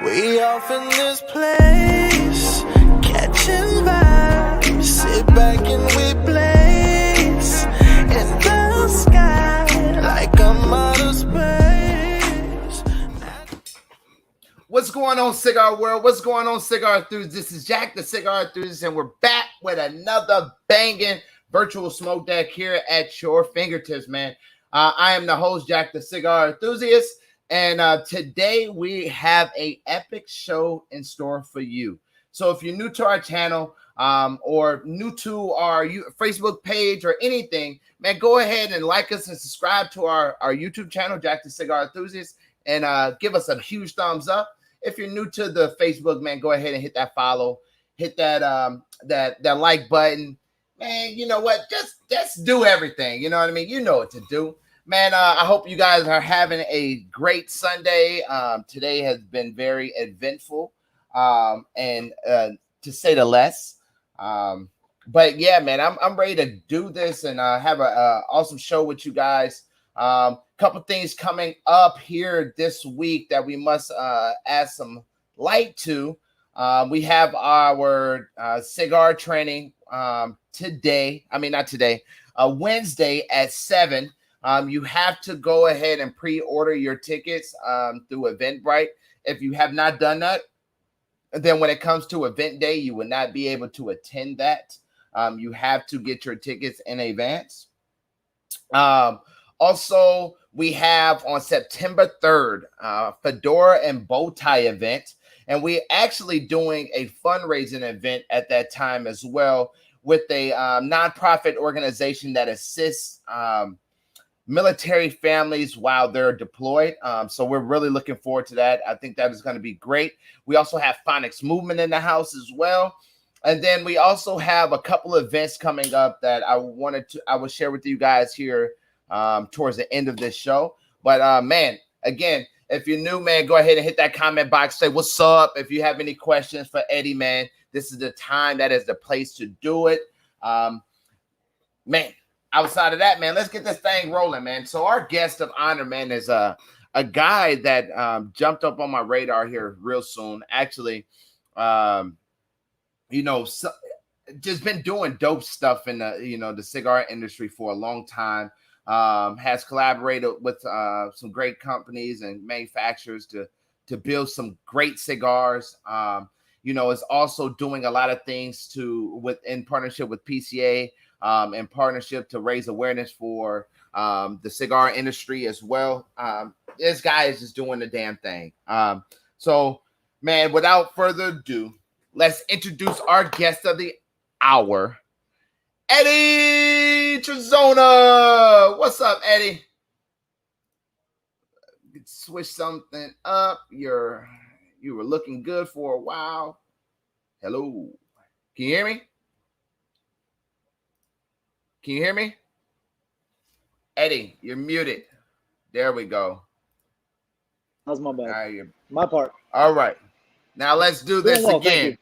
We off in this place, catching vibes, sit back and we blaze in the sky like I'm out of space. What's going on, Cigar World? What's going on, Cigar Enthusiasts? This is Jack, the Cigar Enthusiast, and we're back with another banging virtual smoke deck here at your fingertips, man. I am the host, Jack, the Cigar Enthusiast, and today we have an epic show in store for you. So if you're new to our channel or new to our Facebook page or anything, man, go ahead and like us and subscribe to our YouTube channel, Jack, the Cigar Enthusiast, and give us a huge thumbs up. If you're new to the Facebook, man, go ahead and hit that follow, hit that that like button. Man, you know what? Just do everything. You know what I mean? You know what to do. Man, I hope you guys are having a great Sunday. Today has been very eventful, and to say the less. But yeah, man, I'm ready to do this and have a awesome show with you guys. Couple things coming up here this week that we must add some light to. We have our cigar training today. I mean, not today. Wednesday at 7. You have to go ahead and pre-order your tickets through Eventbrite. If you have not done that, then when it comes to event day, you will not be able to attend that. You have to get your tickets in advance. Also, we have on September 3rd, Fedora and Bow Tie event. And we're actually doing a fundraising event at that time as well with a nonprofit organization that assists military families while they're deployed. So we're really looking forward to that. I think that is going to be great. We also have Phonics Movement in the house as well. And then we also have a couple of events coming up that I will share with you guys here towards the end of this show. But man, again, if you're new, man, go ahead and hit that comment box. Say what's up. If you have any questions for Eddie, man, this is the time. That is the place to do it. Man, outside of that, man, let's get this thing rolling, man. So our guest of honor, man, is a guy that jumped up on my radar here real soon. Actually, just been doing dope stuff in the the cigar industry for a long time. Has collaborated with some great companies and manufacturers to build some great cigars. Is also doing a lot of things in partnership with PCA, in partnership to raise awareness for the cigar industry as well. This guy is just doing the damn thing. So, man, without further ado, let's introduce our guest of the hour, Eddie Tarazona. What's up, Eddie? Switch something up. You were looking good for a while. Hello. Can you hear me? Can you hear me? Eddie, you're muted. There we go. That's my bad. Right, my part. All right. Now let's do this again.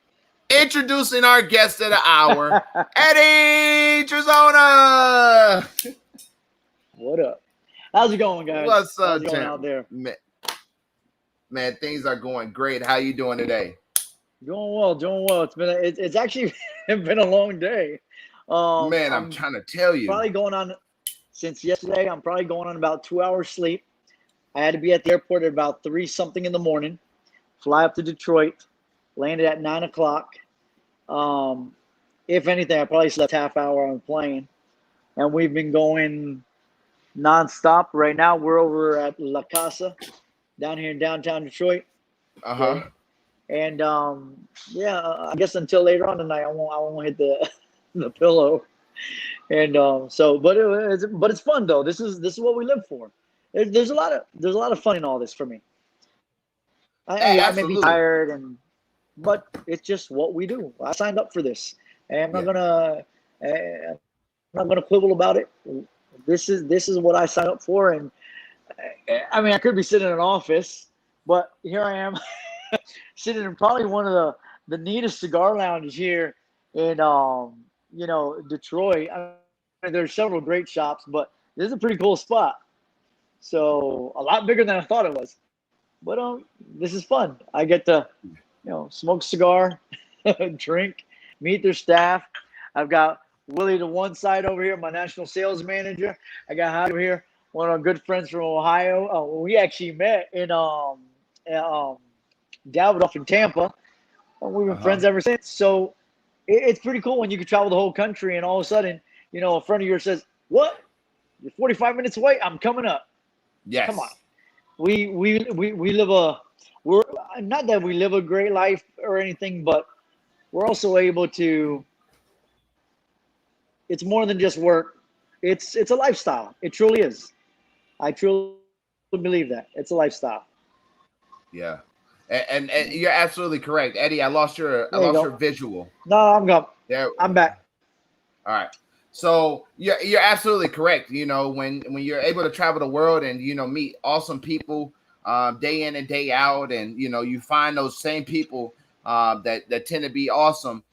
Introducing our guest of the hour, Eddie Tarazona. What up? How's it going, guys? What's up, How's it going out there? Man, things are going great. How you doing today? Doing well. It's actually been a long day. Man, I'm trying to tell you. Probably going on since yesterday. I'm probably going on about 2 hours sleep. I had to be at the airport at about 3-something in the morning. Fly up to Detroit. Landed at 9 o'clock. If anything, I probably slept half hour on the plane. And we've been going nonstop. Right now, we're over at La Casa down here in downtown Detroit. Uh-huh. And I guess until later on tonight, I won't hit the pillow. And but it's fun though. This is what we live for. There's a lot of fun in all this for me. I may be tired but it's just what we do. I signed up for this, and I'm not gonna quibble about it. This is what I signed up for, and I mean I could be sitting in an office, but here I am sitting in probably one of the neatest cigar lounges here in Detroit. I mean, there's several great shops, but this is a pretty cool spot. So a lot bigger than I thought it was. But this is fun. I get to, smoke a cigar, drink, meet their staff. I've got Willie to one side over here, my national sales manager. I got Howard over here, one of our good friends from Ohio. Oh, we actually met in Davidoff in Tampa, and we've been friends ever since. So it's pretty cool when you can travel the whole country, and all of a sudden, a friend of yours says, "What? You're 45 minutes away? I'm coming up." Yes. Come on. We live we're not that we live a great life or anything, but we're also able to. It's more than just work. It's a lifestyle. It truly is. I truly believe that it's a lifestyle. Yeah, and you're absolutely correct, Eddie. I lost your visual. No, I'm gone. Yeah, I'm back. All right. So you're absolutely correct. When you're able to travel the world and meet awesome people day in and day out, and you find those same people that tend to be awesome.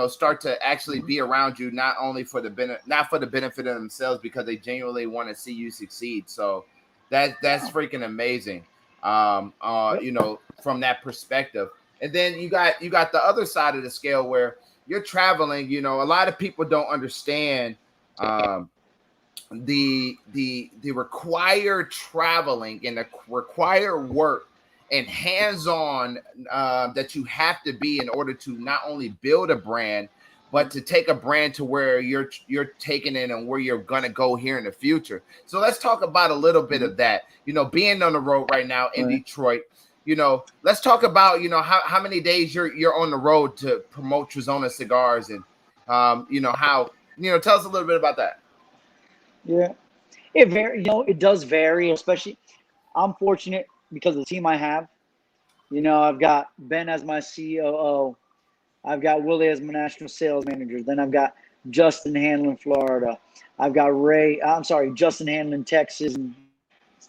Start to actually be around you, not only for the benefit of themselves, because they genuinely want to see you succeed. So that's freaking amazing. From that perspective. And then you got the other side of the scale where you're traveling. A lot of people don't understand the required traveling and the required work and hands-on that you have to be in order to not only build a brand, but to take a brand to where you're taking it and where you're gonna go here in the future. So let's talk about a little bit of that. Being on the road right now in Detroit. Let's talk about how many days you're on the road to promote Tarazona Cigars, and how tell us a little bit about that. Yeah, it does vary. Especially, I'm fortunate because of the team I have. I've got Ben as my COO. I've got Willie as my national sales manager. Then I've got Justin Hanlon, Florida. I've got Justin Hanlon, Texas, and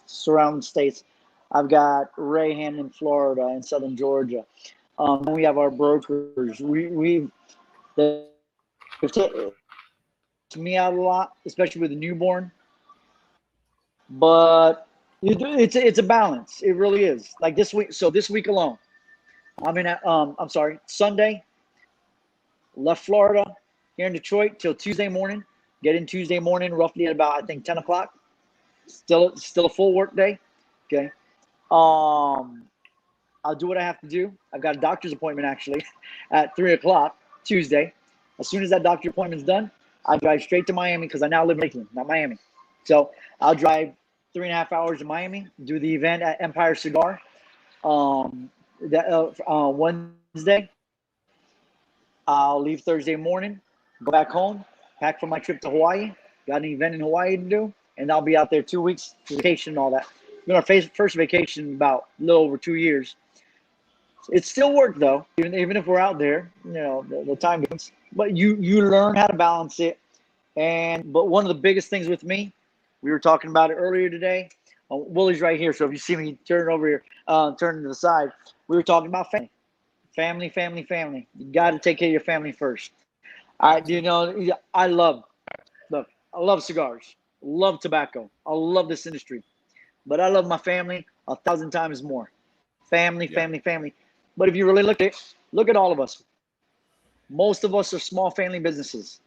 surrounding states. I've got Ray Hanlon, Florida, and Southern Georgia. Then we have our brokers. They've taken me out a lot, especially with a newborn. But it's a balance. It really is. Like this week. So this week alone, Sunday. Left Florida here in Detroit till Tuesday morning. Get in Tuesday morning, roughly at about 10 o'clock. Still a full work day. Okay. I'll do what I have to do. I've got a doctor's appointment actually at 3 o'clock Tuesday. As soon as that doctor appointment's done, I drive straight to Miami because I now live in Lakeland, not Miami. So I'll drive 3.5 hours to Miami, do the event at Empire Cigar Wednesday. I'll leave Thursday morning, go back home, pack for my trip to Hawaii. Got an event in Hawaii to do, and I'll be out there 2 weeks, vacation and all that. Been our first vacation in about a little over 2 years. It's still work though, even if we're out there, the time difference. But you learn how to balance it. But one of the biggest things with me, we were talking about it earlier today. Willie's right here, so if you see me turn over here, turn to the side, we were talking about family. Family. You got to take care of your family first. I love cigars. Love tobacco. I love this industry. But I love my family 1,000 times more. Family. But if you really look at all of us. Most of us are small family businesses.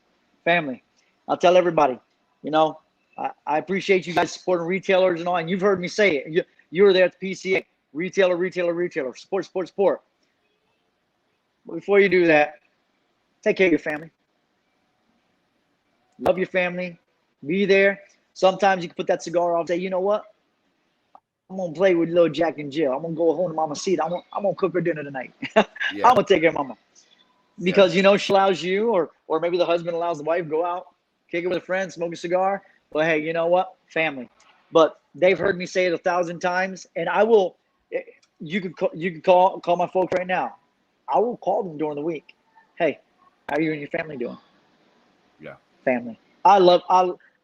Family. I'll tell everybody, I appreciate you guys supporting retailers and all, and you've heard me say it. You were there at the PCA. Retailer. Support. Before you do that, take care of your family. Love your family. Be there. Sometimes you can put that cigar off and say, you know what? I'm going to play with little Jack and Jill. I'm going to go home to Mama Cita. I'm going to cook her dinner tonight. I'm going to take care of Mama. Because, she allows you, or maybe the husband allows the wife, go out, kick it with a friend, smoke a cigar. Well, hey, you know what? Family. But they've heard me say it 1,000 times, and I will. You could call my folks right now. I will call them during the week. Hey, how are you and your family doing? Yeah. Family. I love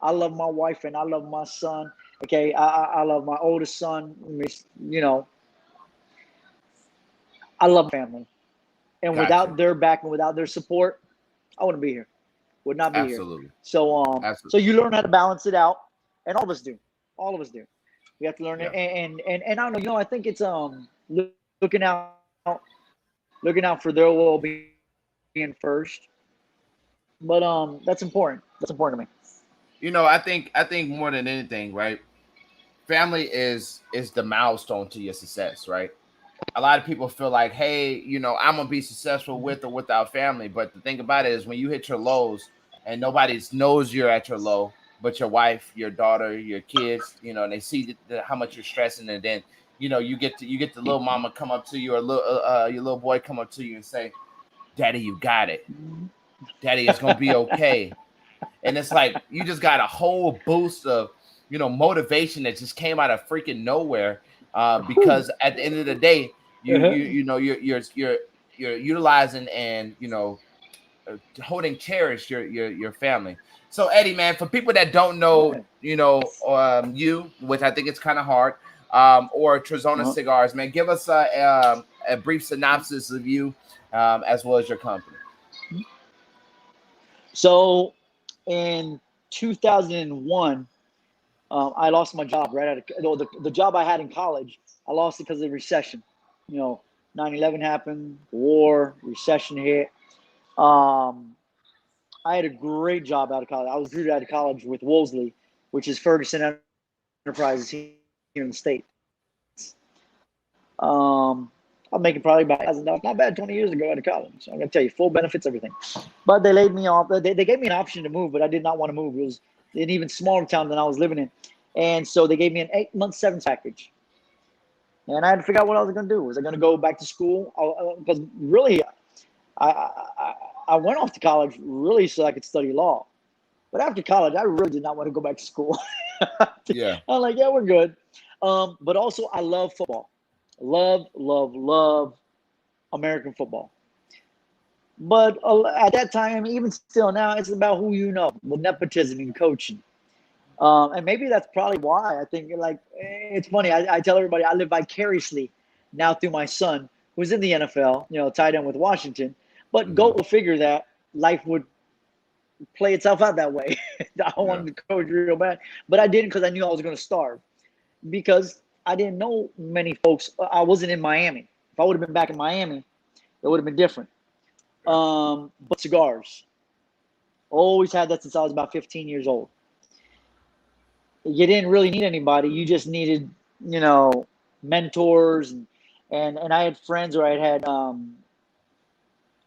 my wife and I love my son. Okay. I love my oldest son. I love family. And without their back and without their support, I wouldn't be here. Would not be here. So so you learn how to balance it out. And all of us do. We have to learn it, Yeah. and I don't know. I think it's looking out for their well-being first. But that's important. That's important to me. I think more than anything, right? Family is the milestone to your success, right? A lot of people feel like, hey, I'm gonna be successful with or without family. But the thing about it is, when you hit your lows and nobody knows you're at your low, but your wife, your daughter, your kids, and they see how much you're stressing, and then you get the little mama come up to you, or your little boy come up to you and say, "Daddy, you got it. Daddy, it's gonna be okay." And it's like you just got a whole boost of motivation that just came out of freaking nowhere, because at the end of the day, you're utilizing and holding cherished your family. So Eddie, man, for people that don't know, you, which I think it's kind of hard, or Tarazona Uh-huh. Cigars, man, give us a brief synopsis of you, as well as your company. So in 2001, I lost my job right the job I had in college. I lost it because of the recession. 9/11 happened, war, recession hit. Um, I had a great job out of college. I was recruited out of college with Wolseley, which is Ferguson Enterprises here in the States. I'm making probably about $1,000. Not bad 20 years ago out of college. So I'm gonna tell you, full benefits, everything. But they laid me off. They gave me an option to move, but I did not want to move. It was an even smaller town than I was living in, and so they gave me an 8-month severance package. And I had to figure out what I was gonna do. Was I gonna go back to school? Because really, I went off to college really so I could study law. But after college, I really did not want to go back to school. Yeah, I'm like, yeah, we're good. But also, I love football. Love American football. But at that time, even still now, it's about who you know, with nepotism and coaching. And maybe that's probably why I think, like, it's funny. I tell everybody I live vicariously now through my son, who's in the NFL, tied in with Washington. But hmm go figure that life would play itself out that way. I yeah, wanted to coach real bad, but I didn't because I knew I was going to starve. Because I didn't know many folks. I wasn't in Miami. If I would have been back in Miami, it would have been different. yeah, But cigars, always had that since I was about 15 years old. You didn't really need anybody. You just needed, mentors, and I had friends, or I had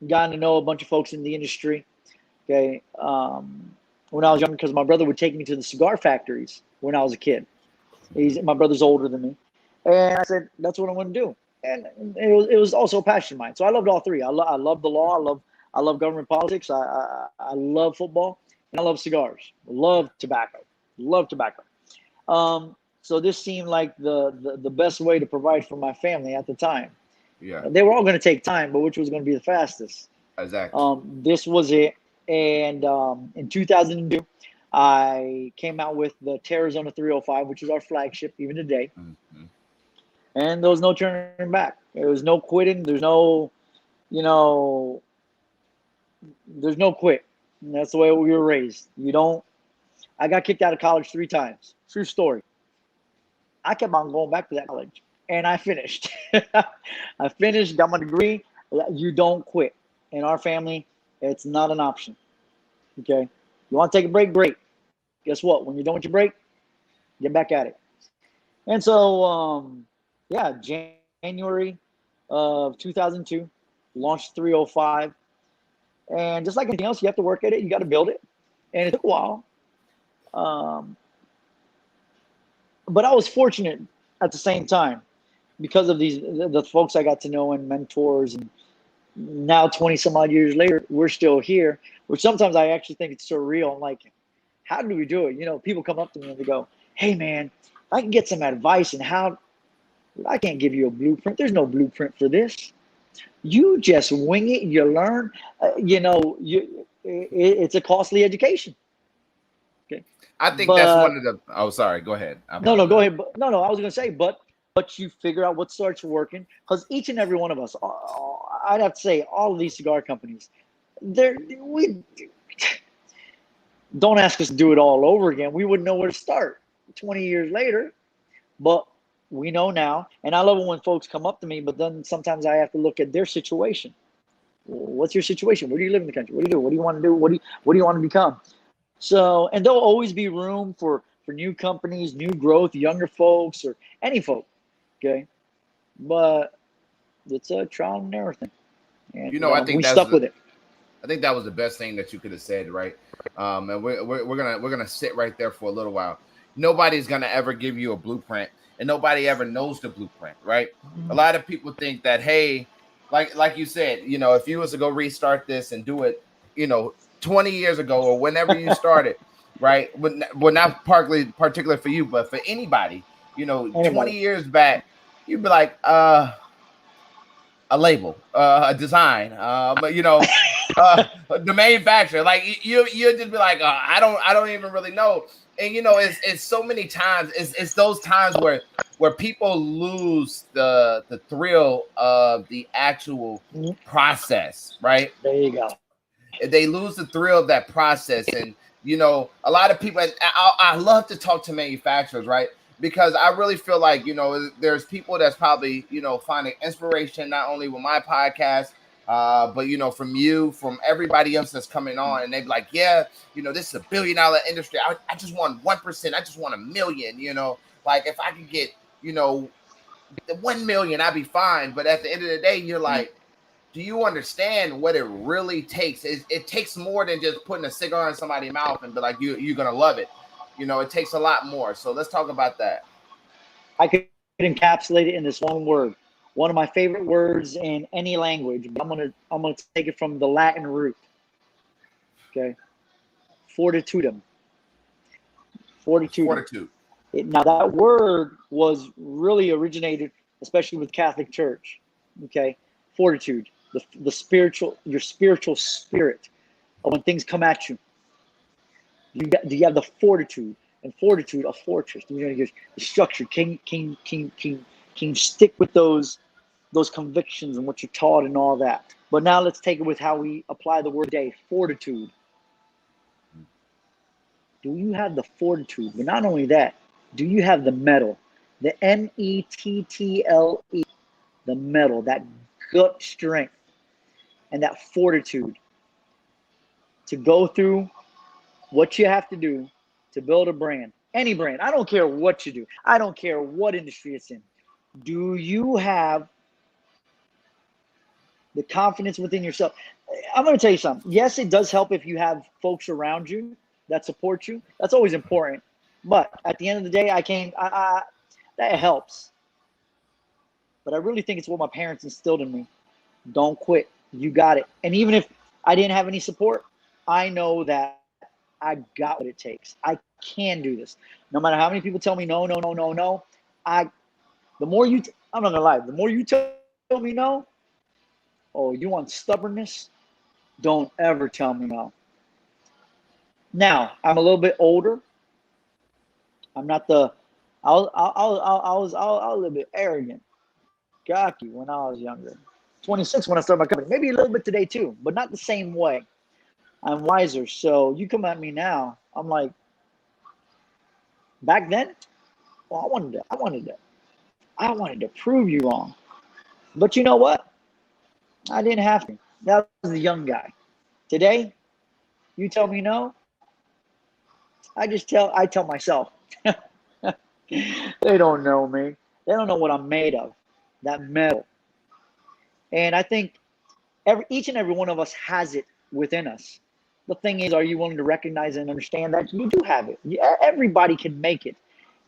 gotten to know a bunch of folks in the industry. Okay, when I was young, because my brother would take me to the cigar factories when I was a kid. My brother's older than me, and I said that's what I want to do. And it was also a passion of mine. So I loved all three. I love the law. I love government politics. I love football, and I love cigars. Love tobacco. Love tobacco. So this seemed like the best way to provide for my family at the time. yeah, They were all going to take time, but which was going to be the fastest? exactly. This was it. And in 2002, I came out with the Tarazona 305, which is our flagship even today. hmm And there was no turning back. There was no quitting. You know, there's no quit. And that's the way we were raised. I got kicked out of college 3 times. True story. I kept on going back to that college, and I finished. I finished, got my degree. You don't quit. In our family, it's not an option. Okay? You want to take a break? Great. Guess what? When you're done with your break, get back at it. And so, yeah, January of 2002, launched 305. And just like anything else, you have to work at it. You got to build it. And it took a while. Um, but I was fortunate at the same time because of the folks I got to know and mentors. And now 20 some odd years later, we're still here, which sometimes I actually think it's surreal. I'm like, how do we do it? People come up to me and they go, hey, man, I can get some advice and how. I can't give you a blueprint. There's no blueprint for this. You just wing it. You learn. It's a costly education. Okay, I think that's one but of the. Oh, sorry. Go ahead. I no, go apologize. ahead. No. I was going to say, but you figure out what starts working because each and every one of us, I'd have to say, all of these cigar companies, we don't ask us to do it all over again. We wouldn't know where to start 20 years later. But we know now, and I love it when folks come up to me, but then sometimes I have to look at their situation. What's your situation? Where do you live in the country? What do you do? What do you want to do? What do you want to become? So, and there'll always be room for new companies, new growth, younger folks, or any folk. Okay, but it's a trial and error thing, and I think we stuck with it. I think that was the best thing that you could have said, right? And we're gonna sit right there for a little while. Nobody's gonna ever give you a blueprint, and nobody ever knows the blueprint, right? A lot of people think that, hey, like you said, if you was to go restart this and do it, 20 years ago or whenever you started, right? Well, not particular for you, but for anybody, 20 years back, you'd be like, a label, a design, the manufacturer. Like you'd just be like, I don't even really know. And it's so many times. It's those times where people lose the thrill of the actual process, right? There you go. They lose the thrill of that process, and a lot of people. I love to talk to manufacturers, right? Because I really feel like, there's people that's probably, finding inspiration, not only with my podcast, but, from you, from everybody else that's coming on. And they'd be like, yeah, this is $1 billion industry. I just want 1%. I just want $1 million, like if I could get, 1 million, I'd be fine. But at the end of the day, you're like, do you understand what it really takes? It takes more than just putting a cigar in somebody's mouth and be like, you're going to love it. It takes a lot more. So let's talk about that. I could encapsulate it in this one word. One of my favorite words in any language. But I'm gonna take it from the Latin root. Okay, fortitudem. Fortitude. Now that word was really originated, especially with Catholic Church. Okay, fortitude, the spiritual, your spiritual spirit, of when things come at you. Do you have the fortitude, and fortitude a fortress? Your structure. Can you stick with those convictions and what you're taught and all that? But now let's take it with how we apply the word today, fortitude. Do you have the fortitude? But not only that, do you have the mettle, the mettle, the mettle, that gut strength and that fortitude to go through what you have to do to build a brand, any brand. I don't care what you do. I don't care what industry it's in. Do you have the confidence within yourself? I'm going to tell you something. Yes, it does help if you have folks around you that support you. That's always important. But at the end of the day, that helps. But I really think it's what my parents instilled in me. Don't quit. You got it. And even if I didn't have any support, I know that I got what it takes. I can do this. No matter how many people tell me no. I'm not gonna lie. The more you tell me no, you want stubbornness? Don't ever tell me no. Now I'm a little bit older. I'm not I was a little bit arrogant, cocky when I was younger. 26 when I started my company. Maybe a little bit today too, but not the same way. I'm wiser. So you come at me now, I'm like, back then, well, I wanted to prove you wrong. But you know what? I didn't have to. That was the young guy. Today, you tell me no, I tell myself. They don't know me. They don't know what I'm made of. That metal. And I think each and every one of us has it within us. The thing is, are you willing to recognize and understand that you do have it? Everybody can make it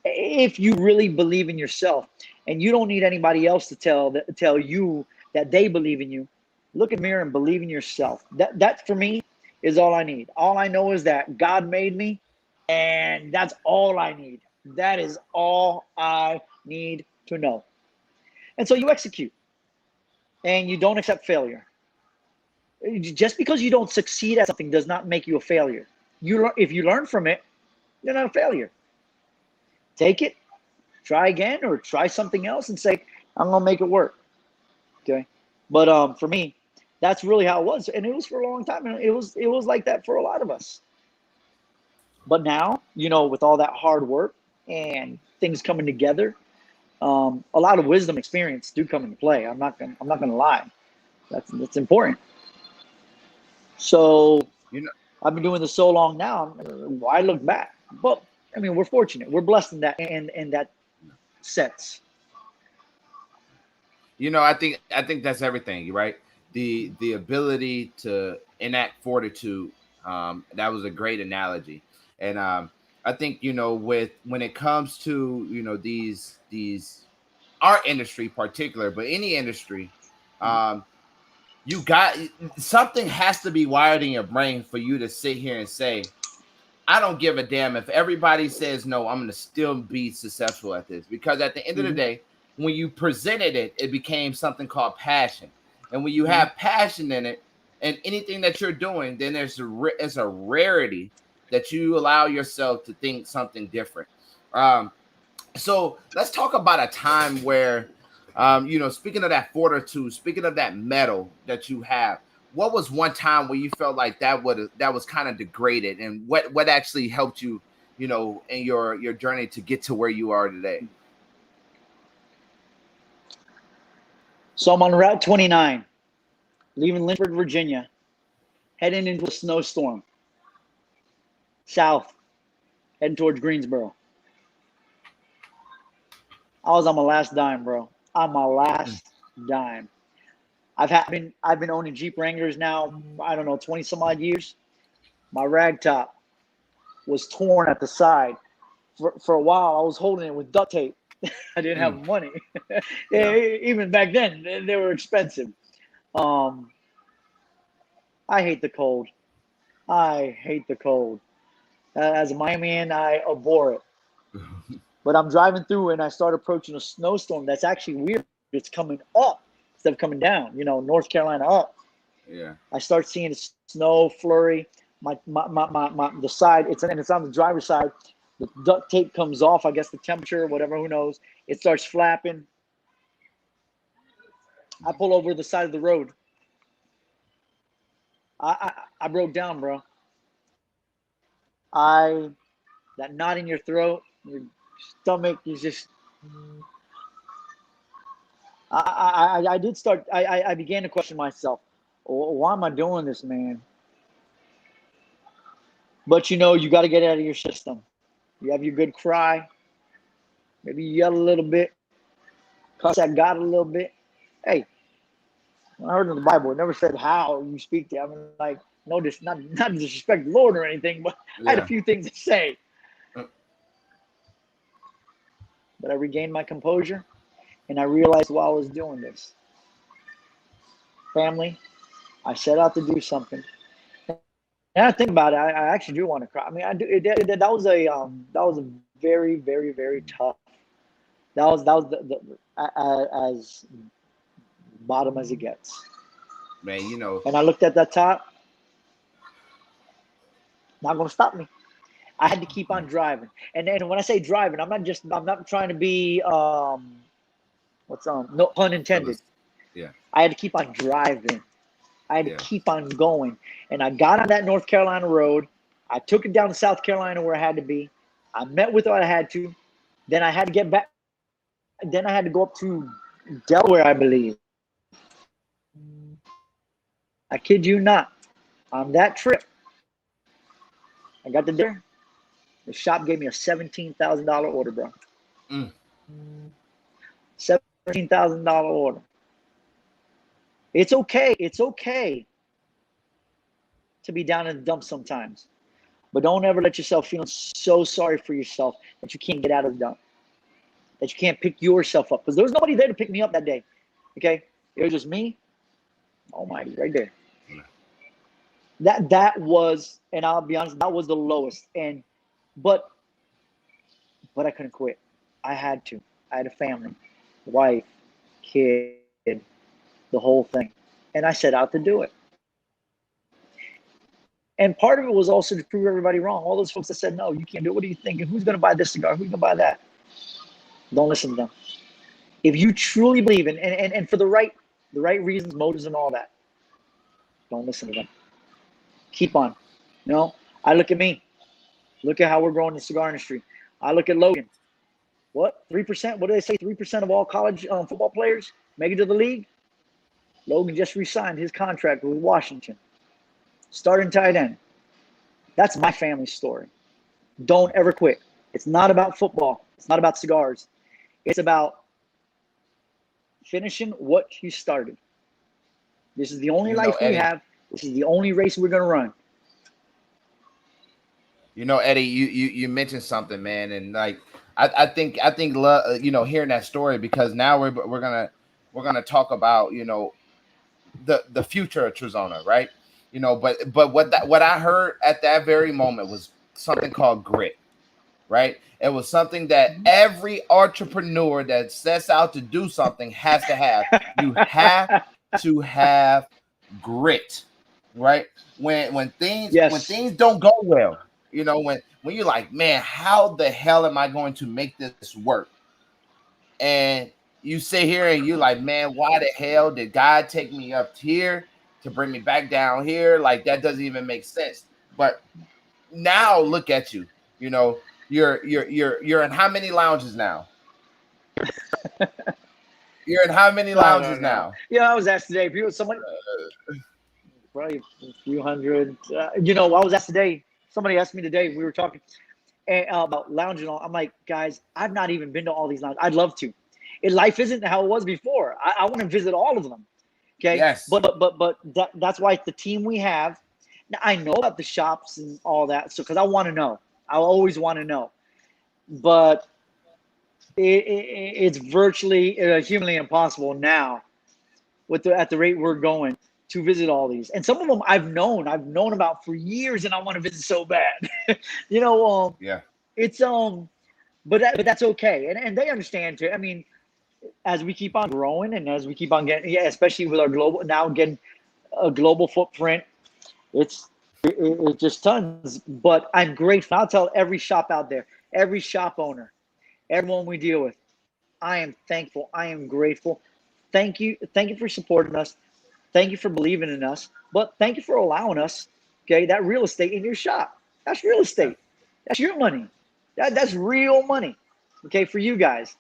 if you really believe in yourself, and you don't need anybody else to tell you that they believe in you. Look in the mirror and believe in yourself. That for me is all I need. All I know is that God made me, and that's all I need. That is all I need to know. And so you execute, and you don't accept failure. Just because you don't succeed at something does not make you a failure. If you learn from it, you're not a failure. Take it, try again, or try something else and say, I'm going to make it work. Okay. But for me, that's really how it was. And it was for a long time. And it was like that for a lot of us. But now, with all that hard work and things coming together, A lot of wisdom, experience do come into play. I'm not gonna lie. That's important. So You know, I've been doing this so long now. Why look back? But I mean, we're fortunate. We're blessed in that sense. I think that's everything, right? The ability to enact fortitude. That was a great analogy, and I think with when it comes to these art industry particular, but any industry, um, you got something has to be wired in your brain for you to sit here and say, I don't give a damn if everybody says no, I'm going to still be successful at this. Because at the end of the Mm-hmm. day, when you presented it, it became something called passion. And when you Mm-hmm. have passion in it and anything that you're doing, then it's a rarity that you allow yourself to think something different. So let's talk about a time where, speaking of that fortitude, speaking of that metal that you have, what was one time where you felt like that was kind of degraded, and what actually helped you, in your journey to get to where you are today? So I'm on Route 29, leaving Lynchburg, Virginia, heading into a snowstorm, south, heading towards Greensboro. I was on my last dime, bro. On my last dime. I've been owning Jeep Wranglers now, I don't know, 20 some odd years. My rag top was torn at the side. For a while, I was holding it with duct tape. I didn't have Mm, money. yeah. Even back then, they were expensive. Um, I hate the cold. I hate the cold. As a Miamian, I abhor it. But I'm driving through and I start approaching a snowstorm that's actually weird. It's coming up instead of coming down, North Carolina up. Yeah. I start seeing a snow flurry. The side, it's on the driver's side. The duct tape comes off. I guess the temperature, whatever, who knows. It starts flapping. I pull over the side of the road. I broke down, bro. That knot in your throat, your stomach is just. I did start. I began to question myself. Why am I doing this, man? But you got to get it out of your system. You have your good cry. Maybe you yell a little bit, cuss at God a little bit. Hey, when I heard in the Bible, it never said how you speak to. I mean, like, no, not to disrespect the Lord or anything, but I had a Yeah. few things to say. Uh, But I regained my composure, and I realized while I was doing this, family, I set out to do something. And I think about it, I actually do want to cry. I mean, I do. That was a very, very, very tough. That was as bottom as it gets. Man, And I looked at that top. Not gonna stop me. I had to keep on driving. And then when I say driving, I'm not trying to be what's no pun intended. yeah. I had to keep on driving. I had to Yeah. keep on going. And I got on that North Carolina road. I took it down to South Carolina where I had to be. I met with what I had to. Then I had to get back. Then I had to go up to Delaware, I believe. I kid you not. On that trip, I got to there. The shop gave me a $17,000 order, bro. Mm. $17,000 order. It's okay. It's okay to be down in the dumps sometimes. But don't ever let yourself feel so sorry for yourself that you can't get out of the dump, that you can't pick yourself up. Because there was nobody there to pick me up that day. Okay? It was just me, almighty, right there. That was, and I'll be honest, that was the lowest. But I couldn't quit. I had to. I had a family, wife, kid, the whole thing. And I set out to do it. And part of it was also to prove everybody wrong. All those folks that said, no, you can't do it. What are you thinking? Who's going to buy this cigar? Who's going to buy that? Don't listen to them. If you truly believe in, and for the right reasons, motives, and all that, don't listen to them. Keep on. I look at me. Look at how we're growing the cigar industry. I look at Logan. what, 3%? What do they say? 3% of all college football players make it to the league. Logan just re-signed his contract with Washington, starting tight end. That's my family story. Don't ever quit. It's not about football. It's not about cigars. It's about finishing what you started. This is the only life we have. This is the only race we're going to run. You know, Eddie, you mentioned something, man, and like I think you know, hearing that story, because now we're gonna talk about, you know, the future of Tarazona, right? You know, but what I heard at that very moment was something called grit, right? It was something that every entrepreneur that sets out to do something has to have. You have to have grit, right? When things don't go well, you know, when you're like, man, how the hell am I going to make this work? And you sit here and you're like, man, why the hell did God take me up here to bring me back down here? Like, that doesn't even make sense. But now look at you. You know, you're in how many lounges now? You're in how many lounges now? Yeah, I was asked today. Somebody, probably a few hundred. You know, I was asked today. Somebody asked me today. We were talking about lounging. I'm like, guys, I've not even been to all these lounges. I'd love to. Life isn't how it was before. I want to visit all of them. Okay. Yes. But that's why it's the team we have. Now, I know about the shops and all that. So, because I want to know. I always want to know. But it's virtually humanly impossible now at the rate we're going to visit all these. And some of them I've known about for years, and I want to visit so bad. You know, yeah. It's but that's okay. And they understand too. I mean, as we keep on growing and as we keep on getting, especially with our getting a global footprint, it's just tons. But I'm grateful. I'll tell every shop out there, every shop owner, everyone we deal with, I am thankful. I am grateful. Thank you for supporting us. Thank you for believing in us. But thank you for allowing us, okay, that real estate in your shop. That's real estate. That's your money. That's real money, okay, for you guys.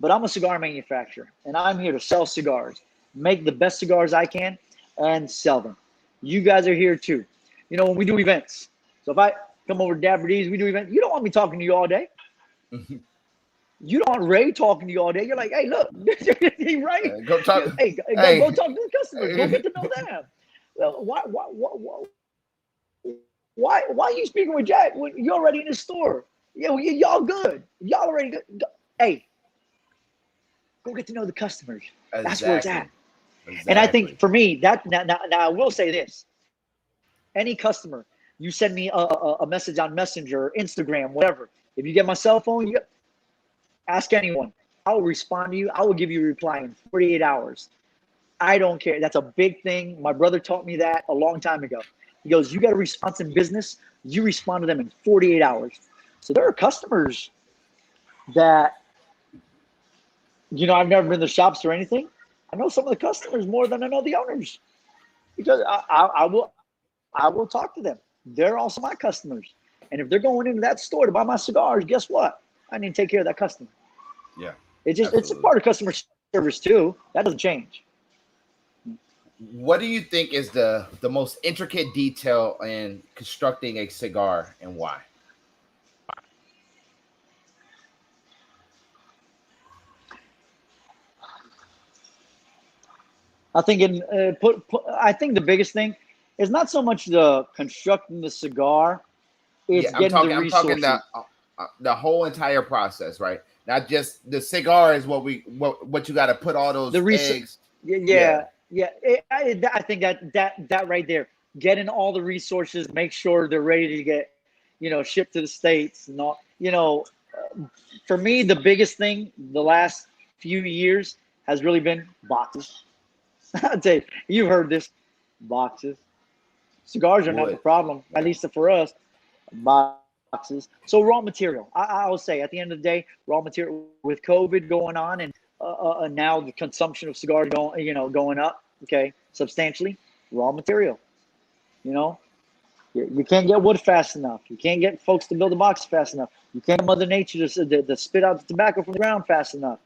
But I'm a cigar manufacturer, and I'm here to sell cigars, make the best cigars I can, and sell them. You guys are here too. You know, when we do events. So if I come over to Dabber D's, we do events. You don't want me talking to you all day. You don't want Ray talking to you all day. You're like, hey, look, he right. Go talk. Hey, go talk to the customers. Go get to know them. Well, why are you speaking with Jack when you're already in the store? Yeah, well, y'all good. Y'all already good. Hey, go get to know the customers. Exactly. That's where it's at. Exactly. And I think for me, that now I will say this: any customer, you send me a message on Messenger, Instagram, whatever. If you get my cell phone, ask anyone. I will respond to you. I will give you a reply in 48 hours. I don't care. That's a big thing. My brother taught me that a long time ago. He goes, you got a response in business, you respond to them in 48 hours. So there are customers that, you know, I've never been to shops or anything. I know some of the customers more than I know the owners, because I will talk to them. They're also my customers. And if they're going into that store to buy my cigars, guess what? I need to take care of that customer. Yeah. It's a part of customer service too. That doesn't change. What do you think is the most intricate detail in constructing a cigar, and why? I think I think the biggest thing is not so much the constructing the cigar. It's getting the resources. I'm talking the whole entire process, right? Not just the cigar is what you got to put all those eggs. Yeah. I think that right there, getting all the resources, make sure they're ready to get, you know, shipped to the States and all. You know, for me, the biggest thing the last few years has really been boxes. I'll tell you, you've heard this, boxes. Cigars are not the problem, at least for us. Boxes. So raw material. I will say at the end of the day, raw material with COVID going on and now the consumption of cigars going up, okay, substantially. Raw material. You know, You can't get wood fast enough. You can't get folks to build a box fast enough. You can't get Mother Nature to spit out the tobacco from the ground fast enough.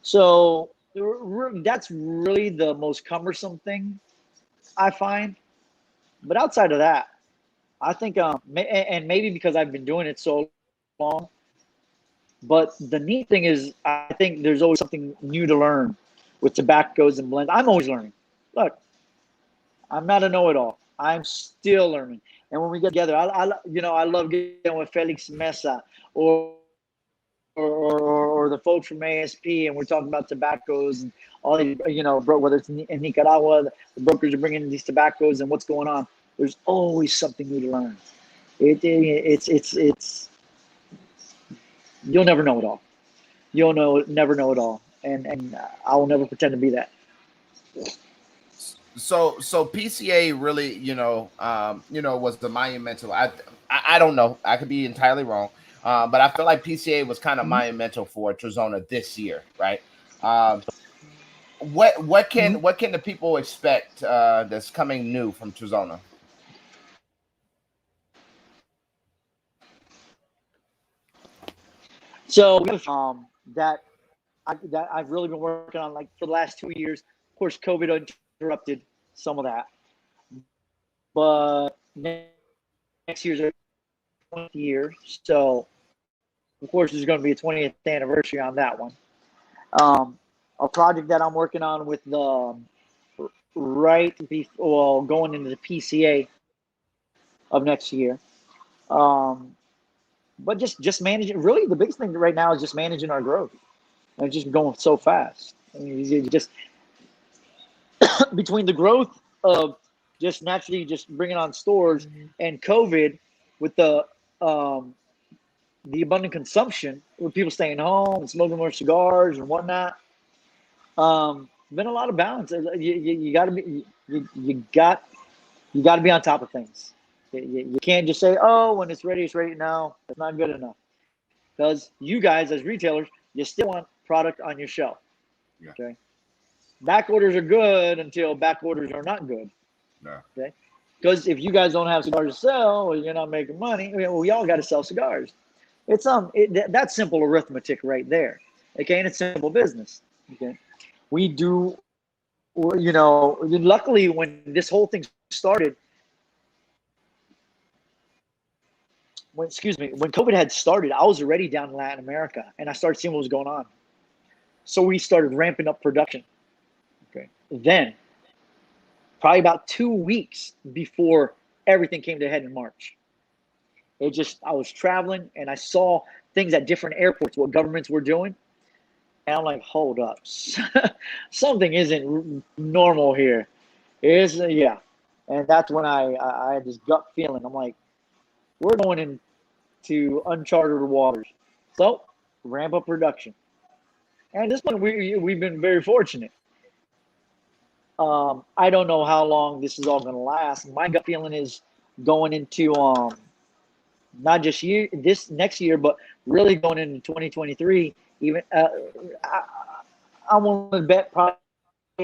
So that's really the most cumbersome thing I find. But outside of that, I think, and maybe because I've been doing it so long, but the neat thing is, I think there's always something new to learn with tobaccos and blends. I'm always learning. Look, I'm not a know-it-all. I'm still learning. And when we get together, I love getting with Felix Mesa or the folks from ASP, and we're talking about tobaccos and all these, whether it's in Nicaragua, the brokers are bringing in these tobaccos and what's going on. There's always something new to learn. It's you'll never know it all. Never know it all, and I will never pretend to be that. So PCA really, was the monumental. I don't know. I could be entirely wrong, but I feel like PCA was kind of monumental for Tarazona this year, right? What can the people expect that's coming new from Tarazona? So that I've really been working on, like, for the last 2 years. Of course, COVID interrupted some of that, but next year's our 20th year, so of course there's going to be a 20th anniversary on that one. A project that I'm working on with the going into the PCA of next year. But just managing. Really, the biggest thing right now is just managing our growth. And it's just going so fast. I mean, you just between the growth of just naturally just bringing on stores and COVID with the abundant consumption with people staying home and smoking more cigars and whatnot. Been a lot of balance. You got to be on top of things. You can't just say, oh, when it's ready, it's ready. No, it's not good enough. Because you guys, as retailers, you still want product on your shelf. Yeah. Okay. Back orders are good until back orders are not good. Yeah. Okay. Because if you guys don't have cigars to sell, or you're not making money, we all got to sell cigars. It's that's simple arithmetic right there. Okay, and it's simple business. Okay, we do. Luckily, when this whole thing started. When COVID had started, I was already down in Latin America, and I started seeing what was going on. So we started ramping up production. Okay. Then, probably about 2 weeks before everything came to a head in March, I was traveling, and I saw things at different airports, what governments were doing. And I'm like, hold up. Something isn't normal here. Yeah. And that's when I had this gut feeling. I'm like, we're going into uncharted waters. So, ramp up production. And at this point, we've been very fortunate. I don't know how long this is all going to last. My gut feeling is going into not just this next year, but really going into 2023. Even I want to bet probably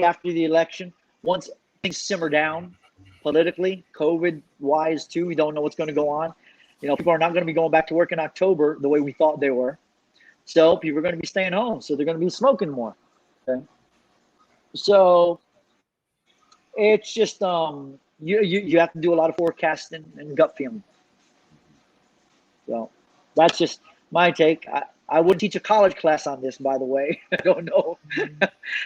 after the election, once things simmer down politically, COVID-wise too, we don't know what's going to go on. People are not going to be going back to work in October the way we thought they were. So people are going to be staying home. So they're going to be smoking more. Okay. So it's just you have to do a lot of forecasting and gut feeling. So that's just my take. I wouldn't teach a college class on this, by the way. I don't know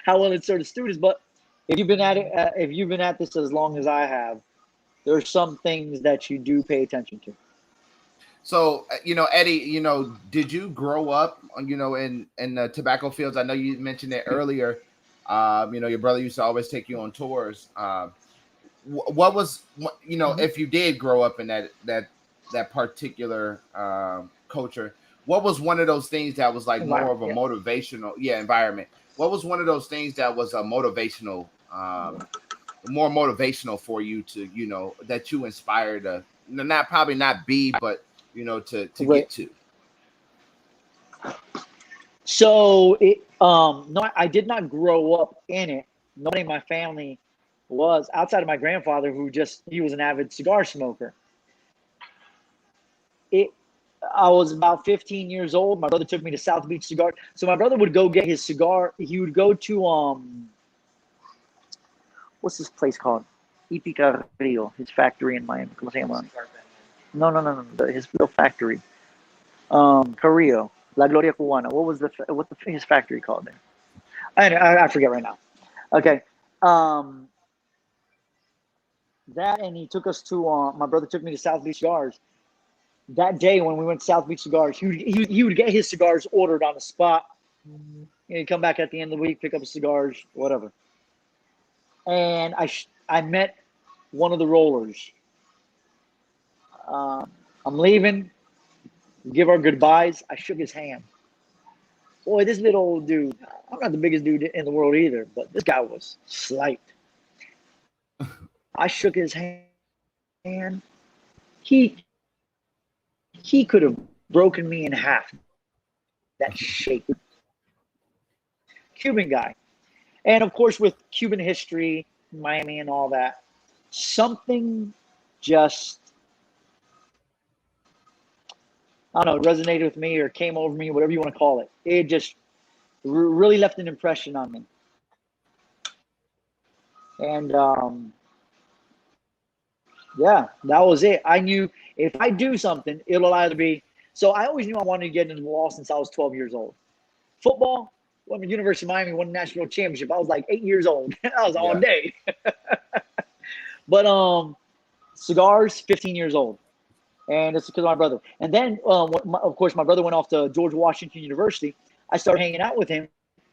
how well it's sort of students, but if you've been at this as long as I have, there's some things that you do pay attention to. So, Eddie, did you grow up, in the tobacco fields? I know you mentioned it earlier. Your brother used to always take you on tours. What was, if you did grow up in that particular culture, what was one of those things that was like more of a motivational, environment? What was one of those things that was a motivational, more motivational for you to, that you inspired to, probably not be, but to get to? So no, I did not grow up in it. Nobody in my family was, outside of my grandfather, he was an avid cigar smoker. I was about 15 years old. My brother took me to South Beach Cigar. So my brother would go get his cigar. He would go to what's this place called? Ipicarillo, his factory in Miami. ¿Cómo se llama? No. His real factory. Carrillo, La Gloria Cubana. What's his factory called there? I forget right now. Okay. That, and he took us to my brother took me to South Beach Cigars. That day when we went to South Beach Cigars, he would get his cigars ordered on the spot. He'd come back at the end of the week, pick up his cigars, whatever. And I met one of the rollers. I'm leaving. Give our goodbyes. I shook his hand. Boy, this little old dude. I'm not the biggest dude in the world either, but this guy was slight. I shook his hand. He could have broken me in half. That shape. Cuban guy. And of course, with Cuban history, Miami and all that, something just, I don't know, resonated with me or came over me, whatever you want to call it. It just really left an impression on me. And yeah, that was it. I knew if I do something, it'll either be, so I always knew I wanted to get into the law since I was 12 years old. Football, when the University of Miami won the national championship, I was like 8 years old. That was all day. But cigars, 15 years old. And it's because of my brother. And then, of course, my brother went off to George Washington University. I started hanging out with him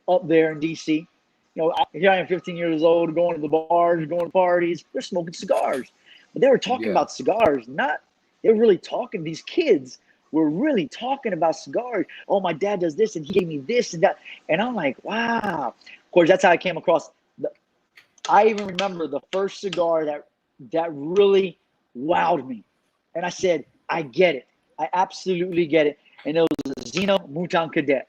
up there in D.C. You know, here I am, 15 years old, going to the bars, going to parties. They're smoking cigars. But they were talking about cigars, they were really talking. These kids were really talking about cigars. Oh, my dad does this, and he gave me this and that. And I'm like, wow. Of course, that's how I came across. I even remember the first cigar that really wowed me. And I said, I get it. I absolutely get it. And it was a Zeno Mouton Cadet.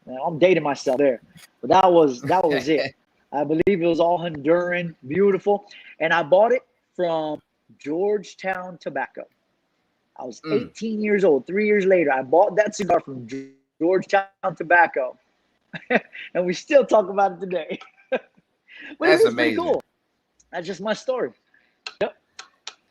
Now, I'm dating myself there. But that was it. I believe it was all Honduran, beautiful. And I bought it from Georgetown Tobacco. I was 18 years old. 3 years later, I bought that cigar from Georgetown Tobacco. And we still talk about it today. But that's it was amazing. pretty cool. That's just my story. Yep.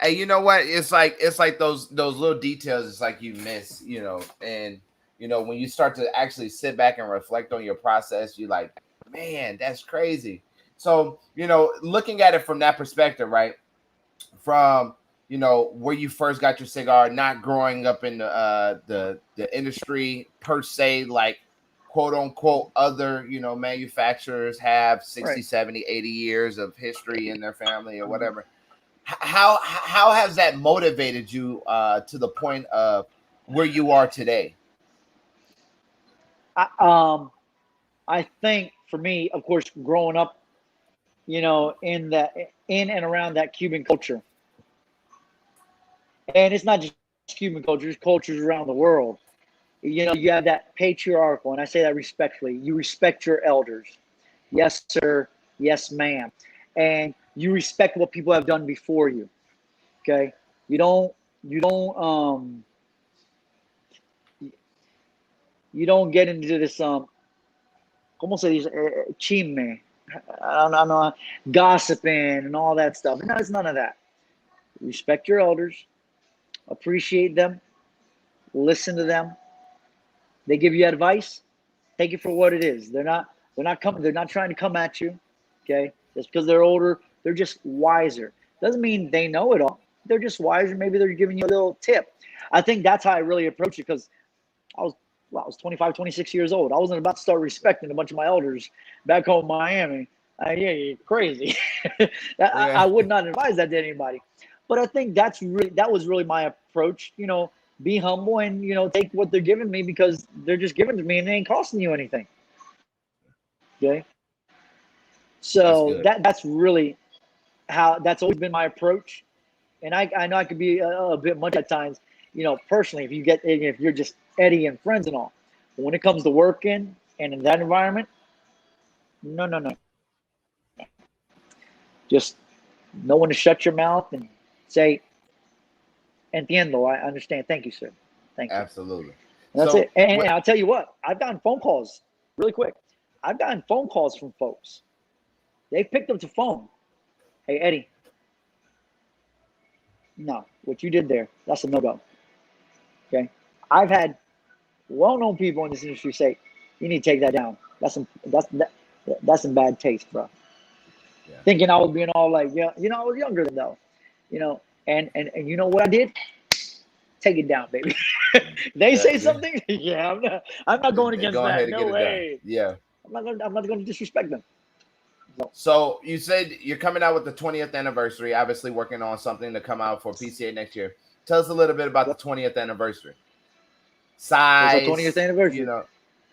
Hey, you know what? It's like those little details. It's like you miss, you know, and you know when you start to actually sit back and reflect on your process, you're like, man, that's crazy. So you know, looking at it from that perspective, right? From you know where you first got your cigar, not growing up in the industry per se, like quote unquote other you know manufacturers have 60, 70, 80 years of history in their family or whatever. How has that motivated you to the point of where you are today? I think for me, of course, growing up, you know, in and around that Cuban culture, and it's not just Cuban culture; it's cultures around the world. You know, you have that patriarchal, and I say that respectfully. You respect your elders. Yes, sir. Yes, ma'am. And you respect what people have done before you. Okay. You don't get into this ¿cómo se dice? Chisme. I don't know, gossiping and all that stuff. No, it's none of that. Respect your elders, appreciate them, listen to them. They give you advice, take it for what it is. They're not trying to come at you. Okay. Just because they're older, they're just wiser. Doesn't mean they know it all. They're just wiser. Maybe they're giving you a little tip. I think that's how I really approach it because I was 25, 26 years old. I wasn't about to start respecting a bunch of my elders back home in Miami. Yeah, you're crazy. I would not advise that to anybody. But I think that was really my approach. You know, be humble and, you know, take what they're giving me because they're just giving to me and they ain't costing you anything. Okay. So that's really that's always been my approach. And I know I could be a bit much at times, you know, personally, if you're just Eddie and friends and all. But when it comes to working and in that environment, no. Just know when to shut your mouth and say, Entiendo. I understand. Thank you, sir. Thank you. Absolutely. That's So it. And I'll tell you what, I've gotten phone calls really quick. I've gotten phone calls from folks. They picked up the phone. Hey, Eddie. No, what you did there, that's a no-go. Okay. I've had well-known people in this industry say, you need to take that down. That's some bad taste, bro. Yeah. Thinking I was being all like, yeah, I was younger than though. And you know what I did? Take it down, baby. They say something, yeah, I'm not going against go ahead that. and No get it way. done. Yeah. I'm not going to disrespect them. So you said you're coming out with the 20th anniversary, obviously working on something to come out for PCA next year. Tell us a little bit about the 20th anniversary. Size, it's a 20th anniversary.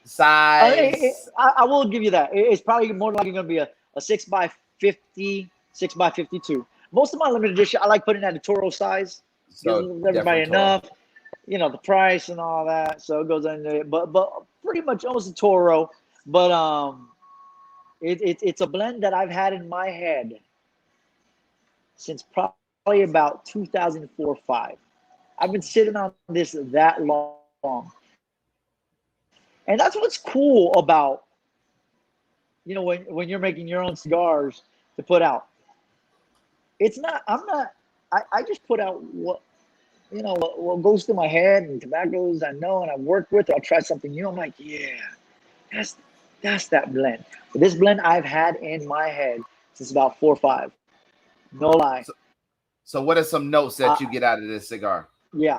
Size. I will give you that. It's probably more likely going to be a 6x50, 6x52. Most of my limited edition, I like putting that in Toro size. So gives everybody enough. The price and all that. So it goes into it. But pretty much almost a Toro. But it's a blend that I've had in my head since probably about 2004-5. I've been sitting on this that long. And that's what's cool about, when you're making your own cigars to put out. I just put out what goes through my head, and tobaccos I know and I've worked with. I'll try something new. I'm like, yeah, that's that blend. But this blend I've had in my head since about 4 or 5. No lie. So what are some notes that you get out of this cigar? Yeah.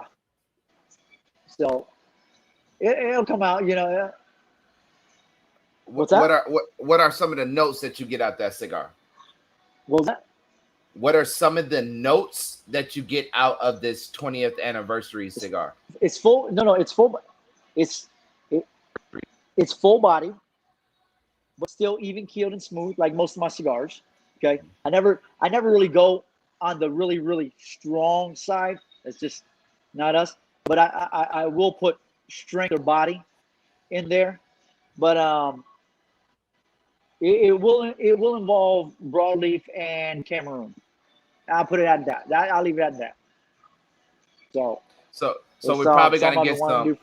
So it'll come out, What's that? What are some of the notes that you get out that cigar? What was that? What are some of the notes that you get out of this 20th anniversary cigar? It's full. No, it's full. It's full body, but still even keeled and smooth, like most of my cigars. Okay, I never really go on the really, really strong side. That's just not us. But I will put strength or body in there. But it will involve broadleaf and Cameroon. I'll put it at that. I'll leave it at that. So we're probably gonna get some.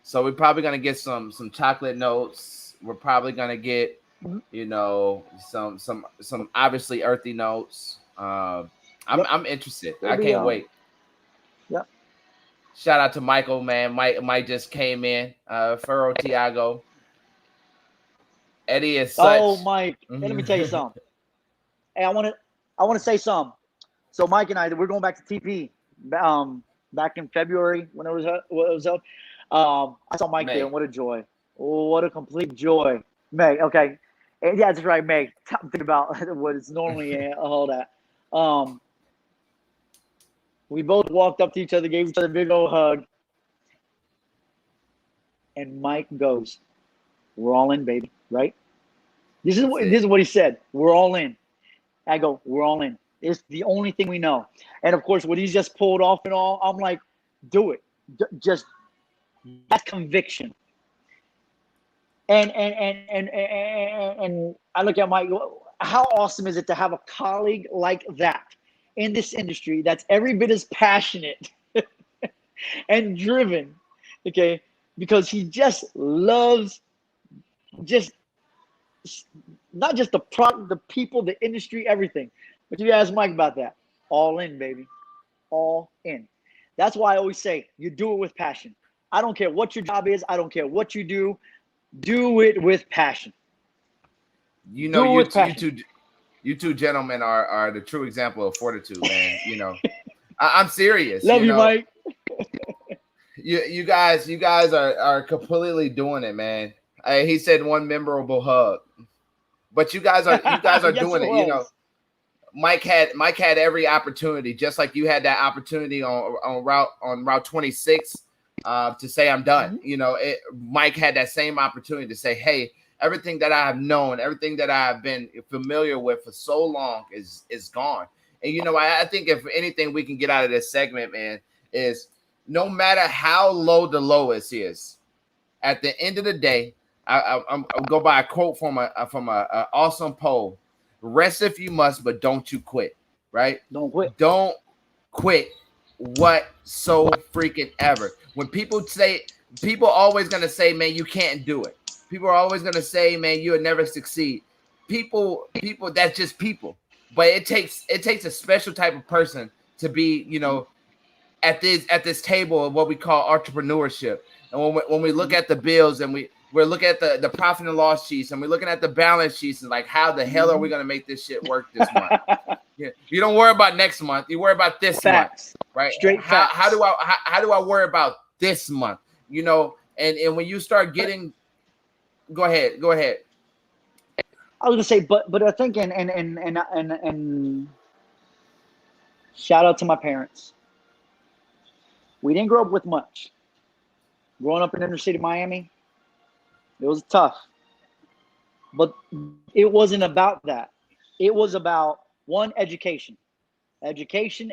So we're probably gonna get some chocolate notes. We're probably gonna get some obviously earthy notes. I'm interested. I can't wait. Yep. Shout out to Michael, man. Mike just came in. Furro Tiago. Eddie is such. Oh, Mike. Hey, let me tell you something. Hey, I want to say something. So Mike and I, we're going back to TP. Back in February when it was up. I saw Mike there, and what a joy. Oh, what a complete joy. May, okay. And yeah, that's right, May. I'm thinking about what it's normally all that. We both walked up to each other, gave each other a big old hug. And Mike goes, "We're all in, baby, right?" This is what he said. We're all in. I go, "We're all in. It's the only thing we know." And of course, what he's just pulled off and all, I'm like, "Do it." Just that conviction. And I look at Mike. How awesome is it to have a colleague like that in this industry that's every bit as passionate and driven, okay? Because he just loves not just the product, the people, the industry, everything. But you ask Mike about that. All in, baby. All in. That's why I always say you do it with passion. I don't care what your job is. I don't care what you do. Do it with passion. You two gentlemen are the true example of fortitude, man. I'm serious. Love you, Mike. You guys are completely doing it, man. He said one memorable hug, but you guys are doing it. Mike had every opportunity, just like you had that opportunity on Route 26 to say I'm done. Mike had that same opportunity to say, hey, everything that I have known, everything that I have been familiar with for so long is gone. And I think if anything we can get out of this segment, man, is no matter how low the lowest is, at the end of the day, I'll go by a quote from a awesome poll: "Rest if you must, but don't you quit." Right? Don't quit. Don't quit what so freaking ever. When people always gonna say, man, you can't do it. People are always gonna say, man, you'll never succeed. People, that's just people. But it takes a special type of person to be, at this table of what we call entrepreneurship. And when we look at the bills and we're looking at the profit and loss sheets and we're looking at the balance sheets and like, how the hell are we gonna make this shit work this month? Yeah. You don't worry about next month. You worry about this month, right? Straight facts. How do I worry about this month? And when you start getting, go ahead. I was gonna say, but I think and shout out to my parents. We didn't grow up with much. Growing up in inner city Miami, it was tough. But it wasn't about that. It was about one, education. Education.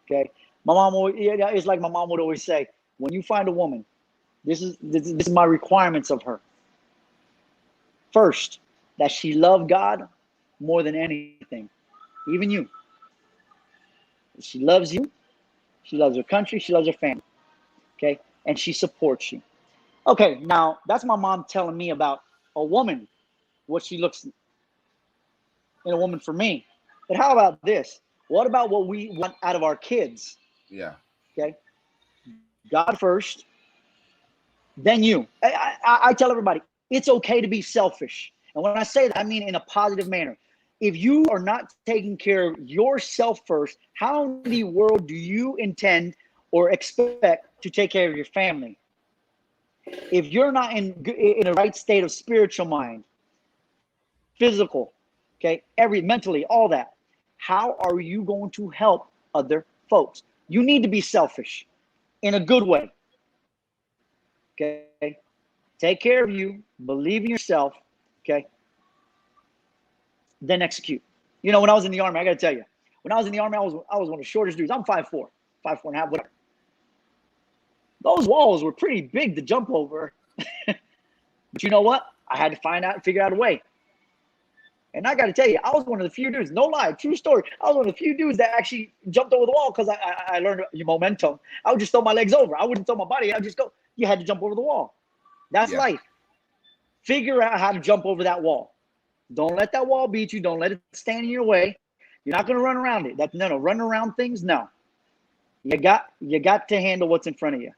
Okay. My mom it's like my mom would always say, when you find a woman, this is my requirements of her. First, that she loved God more than anything, even you. She loves you. She loves her country. She loves her family. Okay. And she supports you. Okay. Now, that's my mom telling me about a woman, what she looks in a woman for me. But how about this? What about what we want out of our kids? Yeah. Okay. God first, then you. I tell everybody, it's okay to be selfish. And when I say that, I mean in a positive manner. If you are not taking care of yourself first, how in the world do you intend or expect to take care of your family? If you're not in a right state of spiritual mind, physical, okay, mentally, all that, how are you going to help other folks? You need to be selfish in a good way. Okay. Take care of you, believe in yourself, okay? Then execute. When I was in the Army, I got to tell you, when I was in the Army, I was one of the shortest dudes. I'm 5'4", 5'4.5", whatever. Those walls were pretty big to jump over. But you know what? I had to figure out a way. And I got to tell you, I was one of the few dudes, no lie, true story. I was one of the few dudes that actually jumped over the wall because I learned your momentum. I would just throw my legs over. I wouldn't throw my body. I would just go. You had to jump over the wall. That's life. Figure out how to jump over that wall. Don't let that wall beat you. Don't let it stand in your way. You're not going to run around it. No, running around things, no. You got to handle what's in front of you.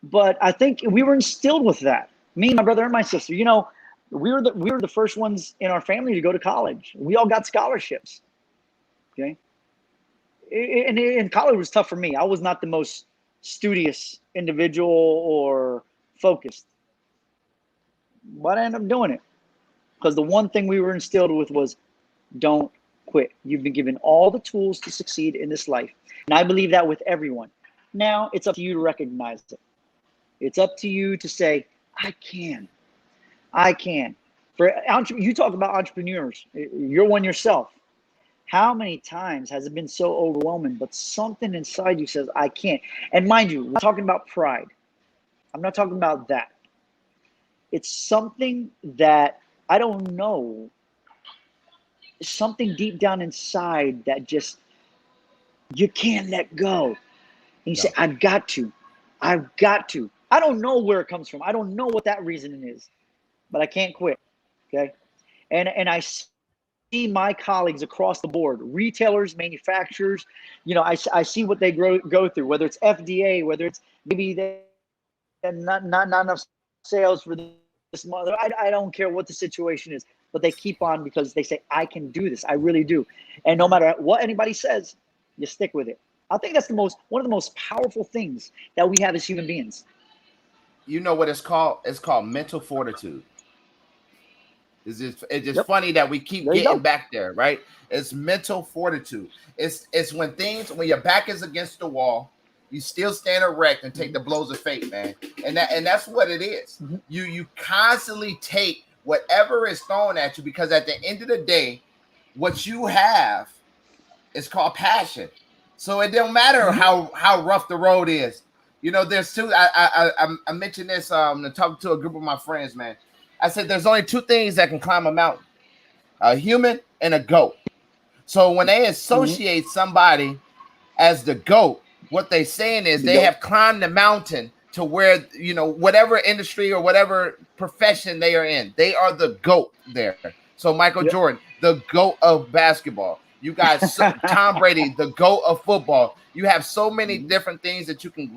But I think we were instilled with that. Me, my brother, and my sister. We were the first ones in our family to go to college. We all got scholarships. Okay. And college was tough for me. I was not the most studious individual or focused. But I ended up doing it. Because the one thing we were instilled with was don't quit. You've been given all the tools to succeed in this life. And I believe that with everyone. Now it's up to you to recognize it. It's up to you to say, I can. You talk about entrepreneurs. You're one yourself. How many times has it been so overwhelming, but something inside you says, I can't? And mind you, we're talking about pride. I'm not talking about that. It's something that, I don't know, something deep down inside that just, you can't let go. And you say, I've got to. I don't know where it comes from. I don't know what that reasoning is, but I can't quit. Okay. And I see my colleagues across the board, retailers, manufacturers, I see what they go through, whether it's FDA, whether it's maybe they not enough sales for this month. I don't care what the situation is, but they keep on because they say, I can do this. I really do. And no matter what anybody says, you stick with it. I think that's one of the most powerful things that we have as human beings. You know what it's called? It's called mental fortitude. It's just funny that we keep getting back there, right? It's mental fortitude. It's when your back is against the wall, you still stand erect and take the blows of fate, man. And that's what it is. Mm-hmm. You constantly take whatever is thrown at you, because at the end of the day, what you have is called passion. So it don't matter how rough the road is. There's two. I mentioned this talking to a group of my friends, man. I said there's only two things that can climb a mountain: a human and a goat. So when they associate somebody as the GOAT, what they're saying is they have climbed the mountain to where, you know, whatever industry or whatever profession they are in, they are the GOAT there. So Michael Jordan, the GOAT of basketball. You got Tom Brady, the GOAT of football. You have so many different things that you can,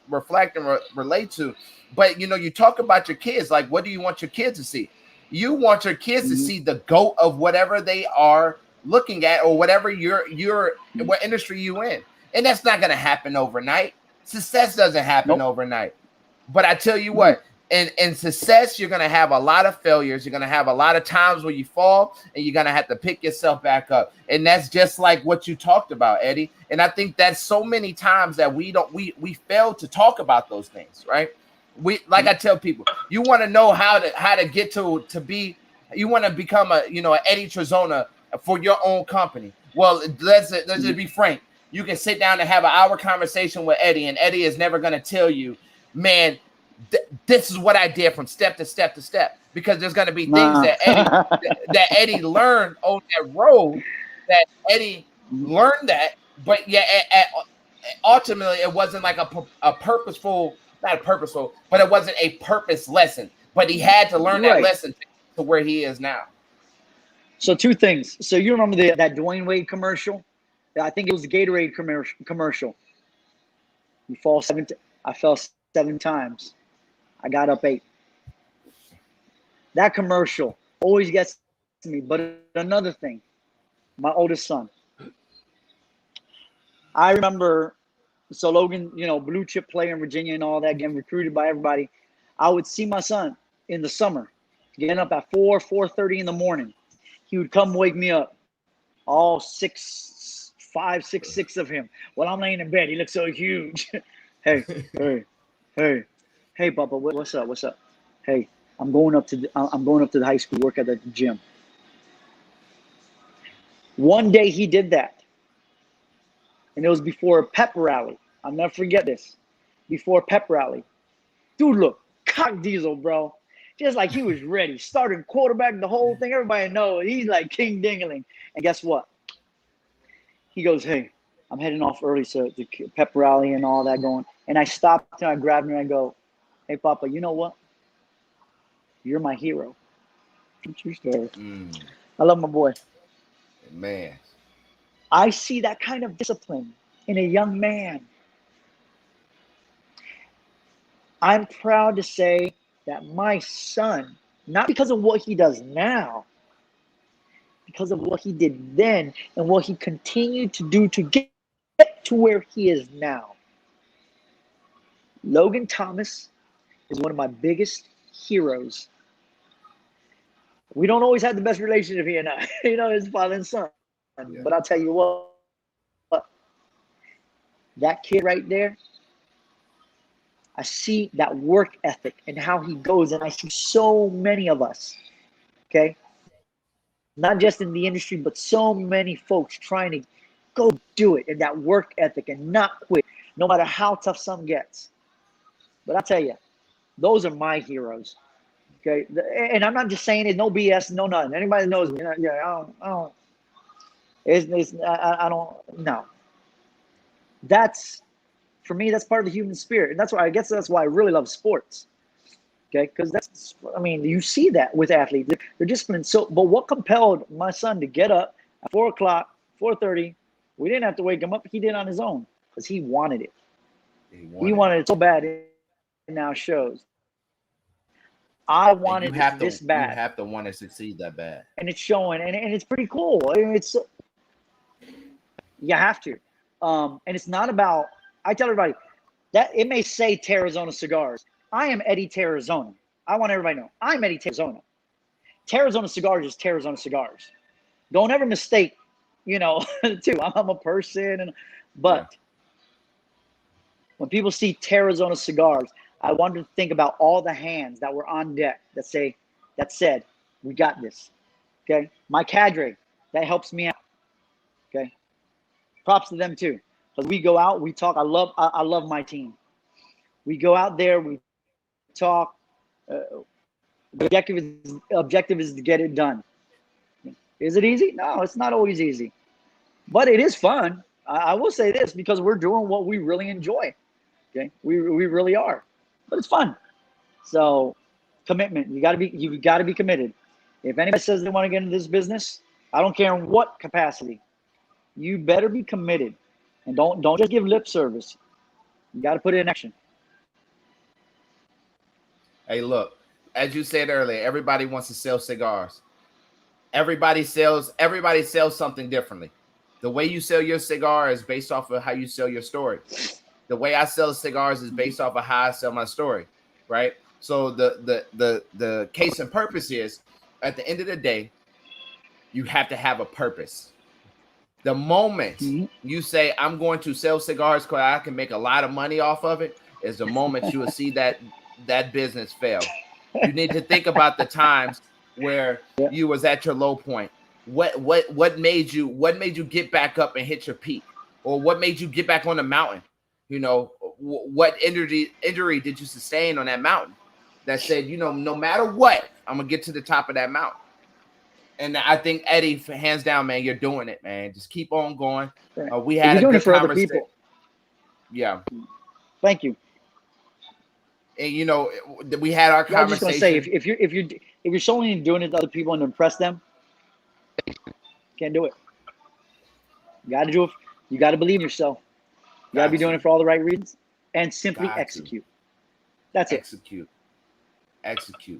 reflect and relate to. But, you know, you talk about your kids, like, what do you want your kids to see? You want your kids to see the GOAT of whatever they are looking at, or whatever what industry you in. And that's not going to happen overnight. Success doesn't happen overnight. But I tell you what, in success, you're going to have a lot of failures. You're going to have a lot of times where you fall, and you're going to have to pick yourself back up. And that's just like what you talked about, Eddie. And I think that's so many times that we fail to talk about those things, right? I tell people, you want to know how to get to be, you want to become an Eddie Tarazona for your own company. Well, let's just be frank. You can sit down and have an hour conversation with Eddie, and Eddie is never going to tell you, man, this is what I did from step to step to step, because there's going to be things that Eddie learned on that road, that Eddie learned that, but ultimately it wasn't like a purposeful, not purposeful, but it wasn't a purpose lesson. But he had to learn that lesson to where he is now. So two things. So you remember that Dwayne Wade commercial? I think it was the Gatorade commercial. I fell 7 times. I got up 8. That commercial always gets to me. But another thing, my oldest son. I remember, so Logan, blue chip player in Virginia and all that, getting recruited by everybody. I would see my son in the summer getting up at 4:30 in the morning. He would come wake me up, all 5, 6 of him. While I'm laying in bed, he looks so huge. Hey, Papa, what's up? Hey, I'm going up to the high school, work at the gym. One day he did that, and it was before a pep rally. I'll never forget this. Before a pep rally, dude, look, cock diesel, bro. Just like he was ready. Started quarterback, the whole thing. Everybody knows he's like King Dingaling. And guess what? He goes, hey, I'm heading off early, so the pep rally and all that going. And I stopped and I grabbed him and I go, hey, Papa, you know what? You're my hero. True story. I love my boy. Man. I see that kind of discipline in a young man. I'm proud to say that my son, not because of what he does now, because of what he did then and what he continued to do to get to where he is now. Logan Thomas is one of my biggest heroes. We don't always have the best relationship, he and I, his father and son. Yeah. But I'll tell you what, that kid right there, I see that work ethic and how he goes, and I see so many of us, okay? Not just in the industry, but so many folks trying to go do it, and that work ethic and not quit, no matter how tough some gets. But I'll tell you, those are my heroes, okay? And I'm not just saying it, no BS, no nothing. Anybody knows me, I don't, no. For me, that's part of the human spirit. And that's why I really love sports. Okay, because you see that with athletes. They're disciplined. But what compelled my son to get up at 4 o'clock, 4:30? We didn't have to wake him up. He did on his own because he wanted it. He wanted it so bad. It now shows. I wanted it this bad. You have to want to succeed that bad. And it's showing. And it's pretty cool. You have to. And it's not about, I tell everybody, that it may say Tarazona Cigars. I am Eddie Tarazona. I want everybody to know. I'm Eddie Tarazona. Tarazona Cigars is Tarazona Cigars. Don't ever mistake, too. I'm a person. But when people see Tarazona Cigars, I want them to think about all the hands that were on deck that said, we got this. Okay? My cadre, that helps me out. Okay? Props to them too. Because we go out, we talk. I love my team. We go out there, we talk. The objective is to get it done. Is it easy? No, it's not always easy, but it is fun. I will say this, because we're doing what we really enjoy. Okay, we really are, but it's fun. So commitment, you got to be committed. If anybody says they want to get into this business, I don't care in what capacity, you better be committed, and don't just give lip service. You got to put it in action. Hey, look, as you said earlier, everybody wants to sell cigars. Everybody sells something differently. The way you sell your cigar is based off of how you sell your story. The way I sell cigars is based off of how I sell my story, right? So the case and purpose is, at the end of the day, you have to have a purpose. The moment you say, I'm going to sell cigars because I can make a lot of money off of it, is the moment you will see that business fail. You need to think about the times where you was at your low point. What made you get back up and hit your peak? Or what made you get back on the mountain? You know, what injury did you sustain on that mountain that said, you know, no matter what, I'm gonna get to the top of that mountain? And I think, Eddie, hands down, man, you're doing it, man. Just keep on going. We had a good conversation. Yeah. Thank you. And you know, we had our conversation. I was just gonna say, if you're solely doing it to other people and to impress them, can't do it. You got to do it. You got to believe in yourself. You got to be doing it for all the right reasons, and simply execute. That's it. Execute.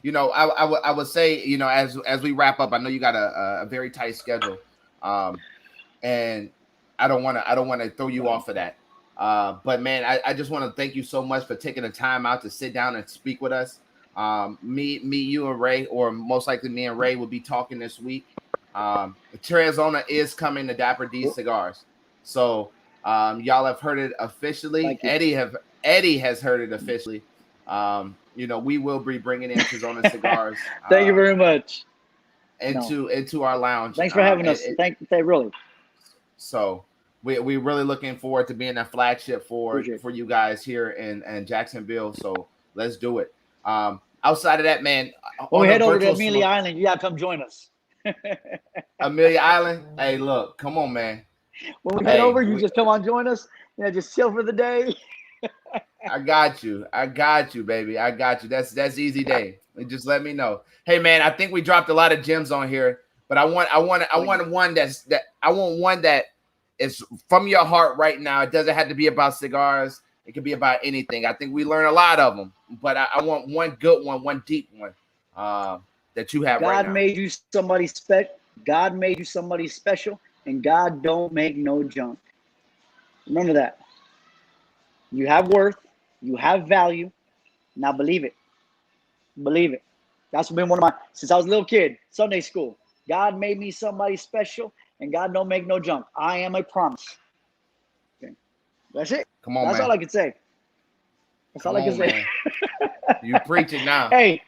You know, I would say, you know, as we wrap up, I know you got a very tight schedule, and I don't want to throw you off of that. But man, I just want to thank you so much for taking the time out to sit down and speak with us. Me, you and Ray, or most likely me and Ray, will be talking this week. Tarazona is coming to Dapper D Cigars, so y'all have heard it officially. Eddie has heard it officially. You know, we will be bringing in Tarazona Cigars. Thank you very much. Into our lounge. Thanks for having us. Thank really. So we're really looking forward to being a flagship for you guys here in Jacksonville. So let's do it. Outside of that, man, when we head over to Amelia Island, you gotta come join us. Amelia Island, hey, look, come on, man. When we head over, you just come on, join us. You know, just chill for the day. I got you, baby. I got you. That's easy day. Just let me know. Hey, man, I think we dropped a lot of gems on here, but I want one that is from your heart right now. It doesn't have to be about cigars. It could be about anything. I think we learn a lot of them, but I want one good one, one deep one that you have right now. God made you somebody special. God made you somebody special, and God don't make no junk. Remember that. You have worth. You have value. Now believe it. Believe it. That's been one of my, since I was a little kid, Sunday school. God made me somebody special, and God don't make no junk. I am a promise. Okay. That's it. Come on, That's man. all I can say. That's all I can say. You preaching now. Hey,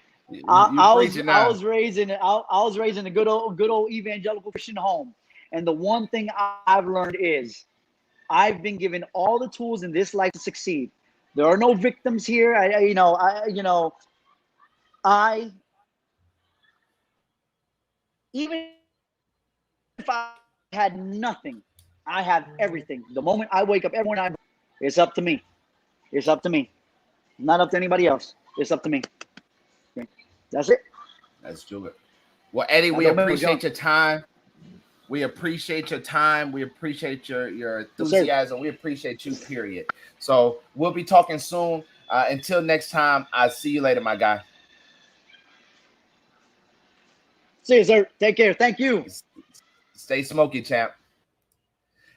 I was raised in a good old evangelical Christian home, and the one thing I've learned is I've been given all the tools in this life to succeed. There are no victims here. Even if I had nothing, I have everything. The moment I wake up, every morning, it's up to me. It's up to me. Not up to anybody else. It's up to me. Okay. That's it. Let's do it. Well, Eddie, we appreciate your time. We appreciate your time. We appreciate your enthusiasm. We appreciate you, period. So we'll be talking soon. Until next time, I'll see you later, my guy. See you, sir. Take care. Thank you. Stay smoky, champ.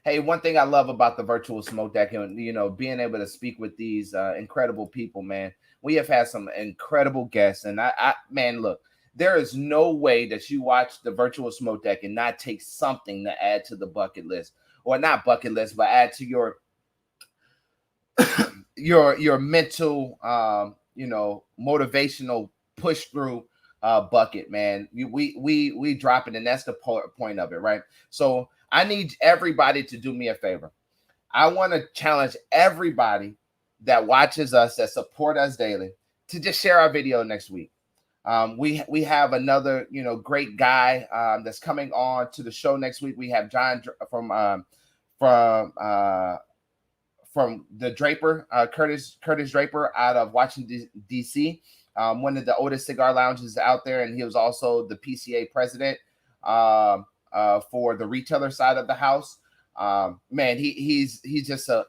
Hey, one thing I love about the virtual smoke deck, and you know, being able to speak with these incredible people, man. We have had some incredible guests, and I man, look, there is no way that you watch the virtual smoke deck and not take something to add to the bucket list, or not bucket list, but add to your your mental, motivational push through bucket, man. We drop it, and that's the point of it, right? So I need everybody to do me a favor. I want to challenge everybody that watches us, that support us daily, to just share our video next week. We have another, great guy that's coming on to the show next week. We have John from the Draper, Curtis Draper out of Washington, D.C., one of the oldest cigar lounges out there. And he was also the PCA president for the retailer side of the house. Man, he's just a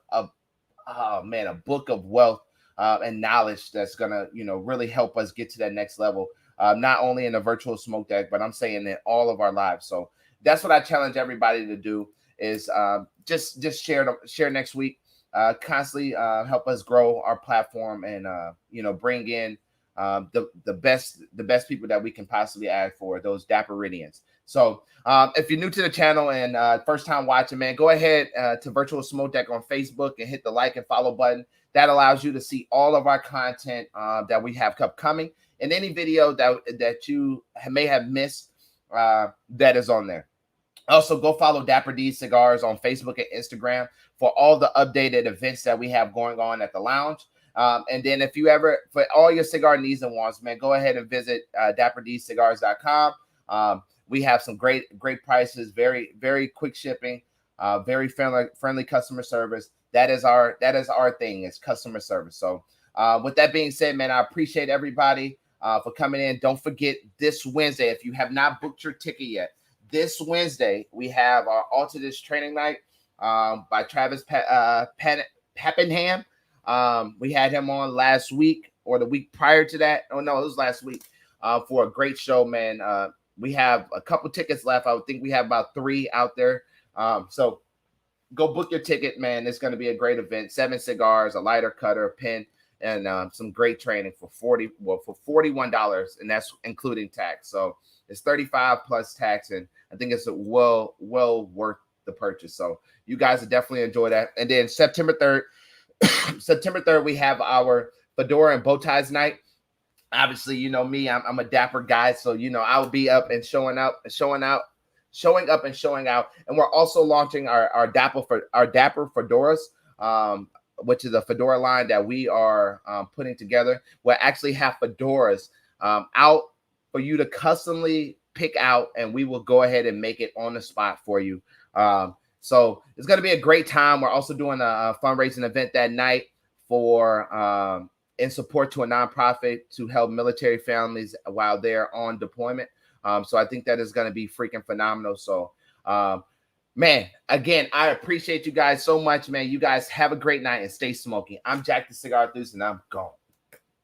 book of wealth and knowledge that's going to, really help us get to that next level, not only in the virtual smoke deck, but I'm saying in all of our lives. So that's what I challenge everybody to do is just share next week. Constantly help us grow our platform and bring in the best people that we can possibly add for those Dapperidians. So if you're new to the channel and first time watching, man, go ahead to Virtual Smoke Deck on Facebook and hit the like and follow button. That allows you to see all of our content that we have upcoming, and any video that you may have missed that is on there. Also, go follow Dapper D Cigars on Facebook and Instagram for all the updated events that we have going on at the lounge. And then if you ever, for all your cigar needs and wants, man, go ahead and visit dapperDcigars.com. We have some great prices, very, very quick shipping, very friendly customer service. That is our thing, is customer service. So with that being said, man, I appreciate everybody for coming in. Don't forget, this Wednesday, if you have not booked your ticket yet, this Wednesday, we have our Altadis training night by Travis Pappenham. We had him on last week or the week prior to that. Oh, no, it was last week for a great show, man. We have a couple tickets left. I would think we have about 3 out there. So go book your ticket, man. It's going to be a great event. 7 cigars, a lighter cutter, a pen, and some great training for $41, and that's including tax. So it's $35 plus tax, and I think it's well worth the purchase. So you guys will definitely enjoy that. And then September 3rd, we have our Fedora and Bow Ties night. Obviously, you know me, I'm a dapper guy, so I'll be up and showing up and showing out. And we're also launching our Dapper Fedoras, which is a fedora line that we are putting together. We'll actually have fedoras out for you to customly pick out, and we will go ahead and make it on the spot for you. So it's going to be a great time. We're also doing a fundraising event that night for in support to a nonprofit to help military families while they're on deployment. So I think that is going to be freaking phenomenal. So, man, again, I appreciate you guys so much, man. You guys have a great night and stay smoking. I'm Jack the Cigar Enthusiast, and I'm gone.